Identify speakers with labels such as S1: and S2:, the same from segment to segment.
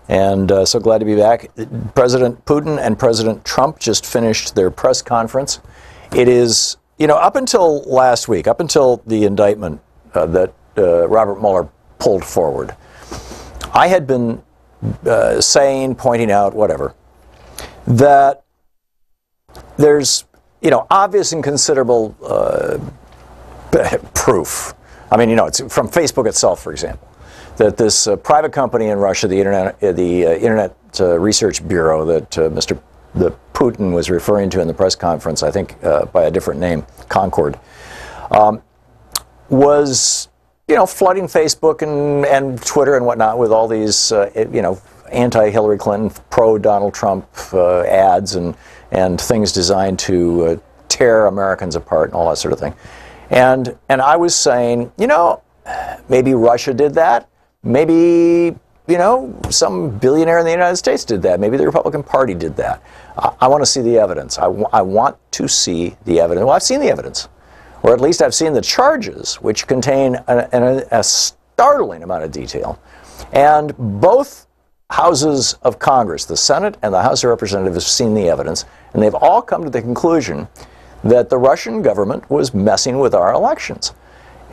S1: And so glad to be back. President Putin and President Trump just finished their press conference. It is, up until last week, up until the indictment that Robert Mueller pulled forward, I had been pointing out, whatever, that there's, obvious and considerable proof. I mean, it's from Facebook itself, for example, that this private company in Russia, the Internet Research Bureau that Mr. Putin was referring to in the press conference, I think by a different name, Concord, was, flooding Facebook and Twitter and whatnot with all these, anti-Hillary Clinton, pro-Donald Trump ads and things designed to tear Americans apart and all that sort of thing. And I was saying, maybe Russia did that. Maybe, some billionaire in the United States did that. Maybe the Republican Party did that. I want to see the evidence. I want to see the evidence. Well, I've seen the evidence. Or at least I've seen the charges, which contain a startling amount of detail. And both houses of Congress, the Senate and the House of Representatives, have seen the evidence. And they've all come to the conclusion that the Russian government was messing with our elections.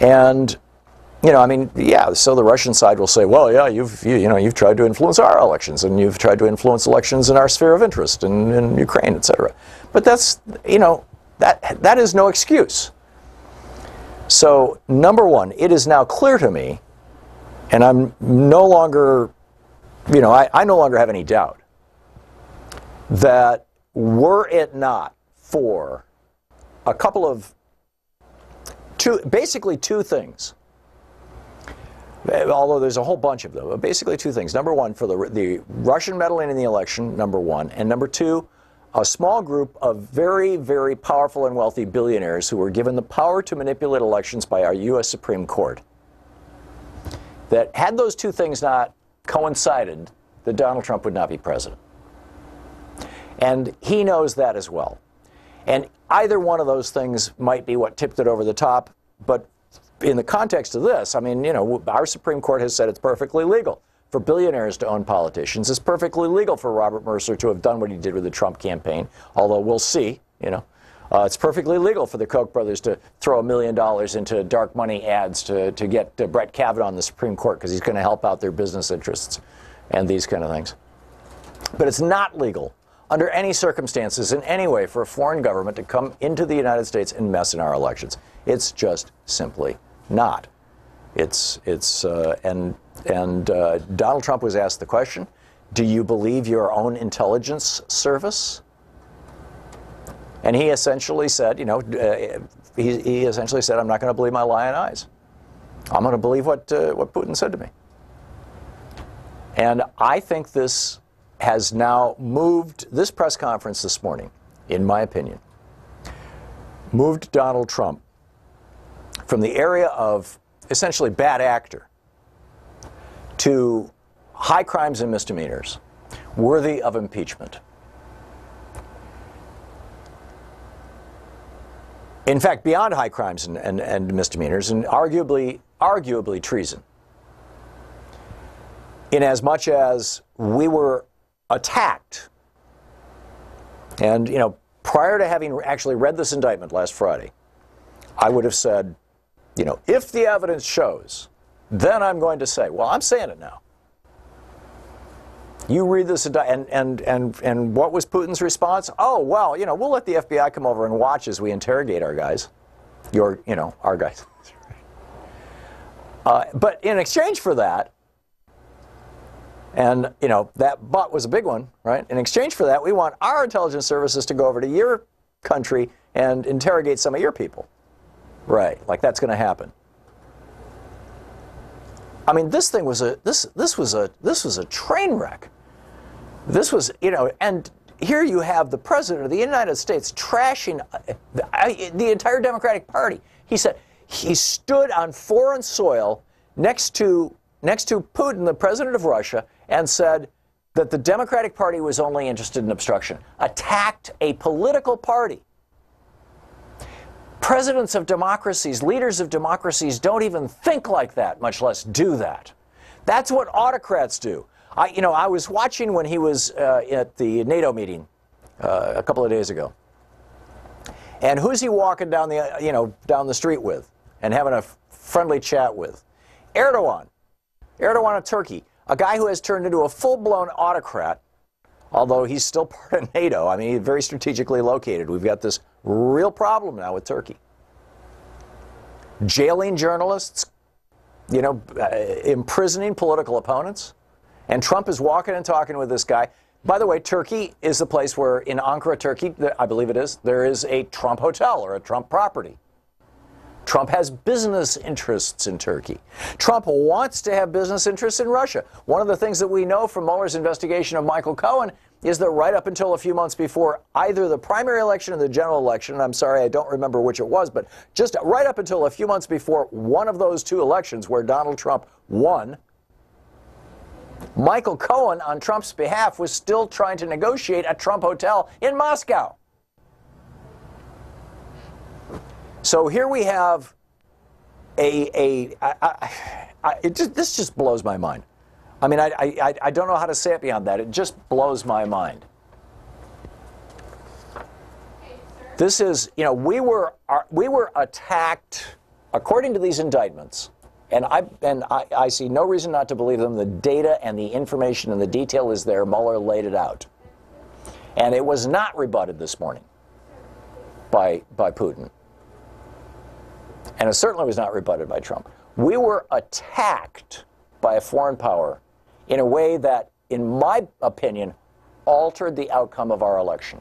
S1: And so the Russian side will say, well, yeah, you've tried to influence our elections, and you've tried to influence elections in our sphere of interest in Ukraine, etc. But that's, that is no excuse. So, number one, it is now clear to me, and I'm no longer, I no longer have any doubt, that were it not for a couple of, basically two things, although there's a whole bunch of them, but basically two things. Number one, for the Russian meddling in the election, number one. And number two, a small group of very, very powerful and wealthy billionaires who were given the power to manipulate elections by our U.S. Supreme Court. That had those two things not coincided, that Donald Trump would not be president. And he knows that as well. And either one of those things might be what tipped it over the top, but in the context of this, our Supreme Court has said it's perfectly legal for billionaires to own politicians. It's perfectly legal for Robert Mercer to have done what he did with the Trump campaign, although we'll see, It's perfectly legal for the Koch brothers to throw $1 million into dark money ads to get Brett Kavanaugh on the Supreme Court because he's going to help out their business interests and these kind of things. But it's not legal under any circumstances in any way for a foreign government to come into the United States and mess in our elections. It's just simply not. And Donald Trump was asked the question, do you believe your own intelligence service? And he essentially said, he essentially said, I'm not going to believe my lying eyes. I'm going to believe what Putin said to me. And I think this has now moved, this press conference this morning, in my opinion, moved Donald Trump from the area of essentially bad actor to high crimes and misdemeanors worthy of impeachment. In fact, beyond high crimes and misdemeanors, and arguably treason. In as much as we were attacked, and prior to having actually read this indictment last Friday, I would have said, if the evidence shows, then I'm going to say, well, I'm saying it now. You read this indictment, and what was Putin's response? Oh, well, we'll let the FBI come over and watch as we interrogate our guys. Our guys. But in exchange for that, and, that but was a big one, right? In exchange for that, we want our intelligence services to go over to your country and interrogate some of your people. Right, like that's going to happen. I mean, this thing was this was a train wreck. This was, and here you have the President of the United States trashing the entire Democratic Party. He said he stood on foreign soil next to Putin, the President of Russia, and said that the Democratic Party was only interested in obstruction. Attacked a political party. Presidents of democracies, leaders of democracies don't even think like that, much less do that. That's what autocrats do. I was watching when he was at the NATO meeting a couple of days ago. And who's he walking down the street with and having a friendly chat with? Erdogan. Erdogan of Turkey, a guy who has turned into a full-blown autocrat, although he's still part of NATO. I mean, he's very strategically located. We've got this real problem now with Turkey. Jailing journalists, imprisoning political opponents. And Trump is walking and talking with this guy. By the way, Turkey is the place where, in Ankara, Turkey, I believe it is, there is a Trump hotel or a Trump property. Trump has business interests in Turkey. Trump wants to have business interests in Russia. One of the things that we know from Mueller's investigation of Michael Cohen is that right up until a few months before either the primary election or the general election, and I'm sorry, I don't remember which it was, but just right up until a few months before one of those two elections where Donald Trump won, Michael Cohen, on Trump's behalf, was still trying to negotiate a Trump hotel in Moscow. So here we have this just blows my mind. I mean, I don't know how to say it beyond that. It just blows my mind. This is, we were attacked, according to these indictments, and I see no reason not to believe them. The data and the information and the detail is there. Mueller laid it out. And it was not rebutted this morning by Putin. And it certainly was not rebutted by Trump. We were attacked by a foreign power in a way that, in my opinion, altered the outcome of our election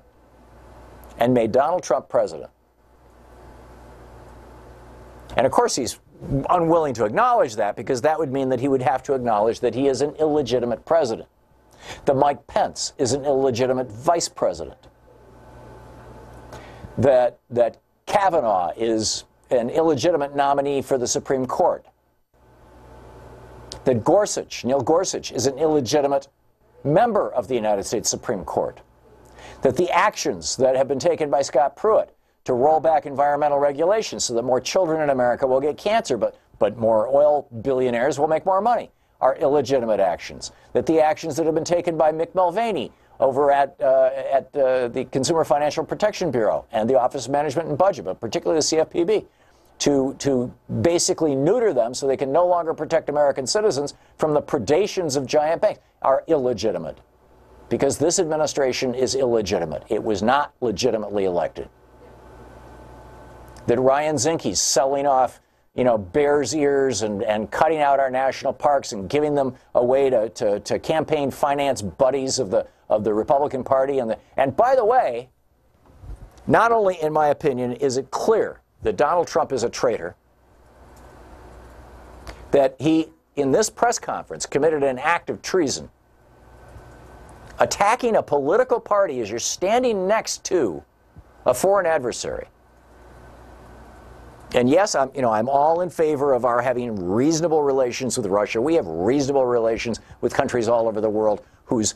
S1: and made Donald Trump president. And of course, he's unwilling to acknowledge that, because that would mean that he would have to acknowledge that he is an illegitimate president, that Mike Pence is an illegitimate vice president, that Kavanaugh is an illegitimate nominee for the Supreme Court, that Neil Gorsuch, is an illegitimate member of the United States Supreme Court, that the actions that have been taken by Scott Pruitt to roll back environmental regulations so that more children in America will get cancer, but more oil billionaires will make more money, are illegitimate actions, that the actions that have been taken by Mick Mulvaney over at the Consumer Financial Protection Bureau and the Office of Management and Budget, but particularly the CFPB, to basically neuter them so they can no longer protect American citizens from the predations of giant banks, are illegitimate. Because this administration is illegitimate. It was not legitimately elected. That Ryan Zinke's selling off, bears' ears and cutting out our national parks and giving them away to campaign finance buddies of the Republican Party. And by the way, not only, in my opinion, is it clear that Donald Trump is a traitor, that he, in this press conference, committed an act of treason, attacking a political party as you're standing next to a foreign adversary. And yes, I'm all in favor of our having reasonable relations with Russia. We have reasonable relations with countries all over the world whose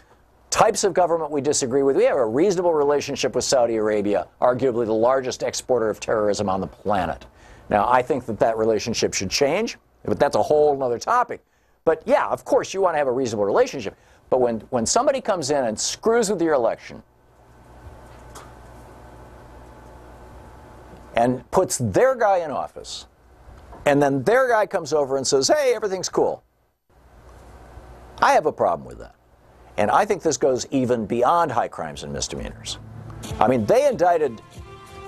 S1: types of government we disagree with. We have a reasonable relationship with Saudi Arabia, arguably the largest exporter of terrorism on the planet. Now, I think that relationship should change, but that's a whole other topic. But yeah, of course, you want to have a reasonable relationship. But when somebody comes in and screws with your election and puts their guy in office, and then their guy comes over and says, hey, everything's cool, I have a problem with that. And I think this goes even beyond high crimes and misdemeanors. I mean, they indicted,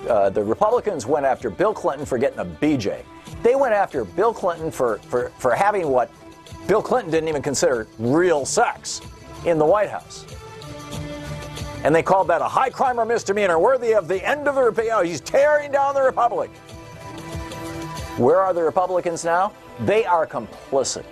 S1: the Republicans went after Bill Clinton for getting a BJ. They went after Bill Clinton for having what Bill Clinton didn't even consider real sex in the White House. And they called that a high crime or misdemeanor worthy of the end of the Republic. He's tearing down the Republic. Where are the Republicans now? They are complicit.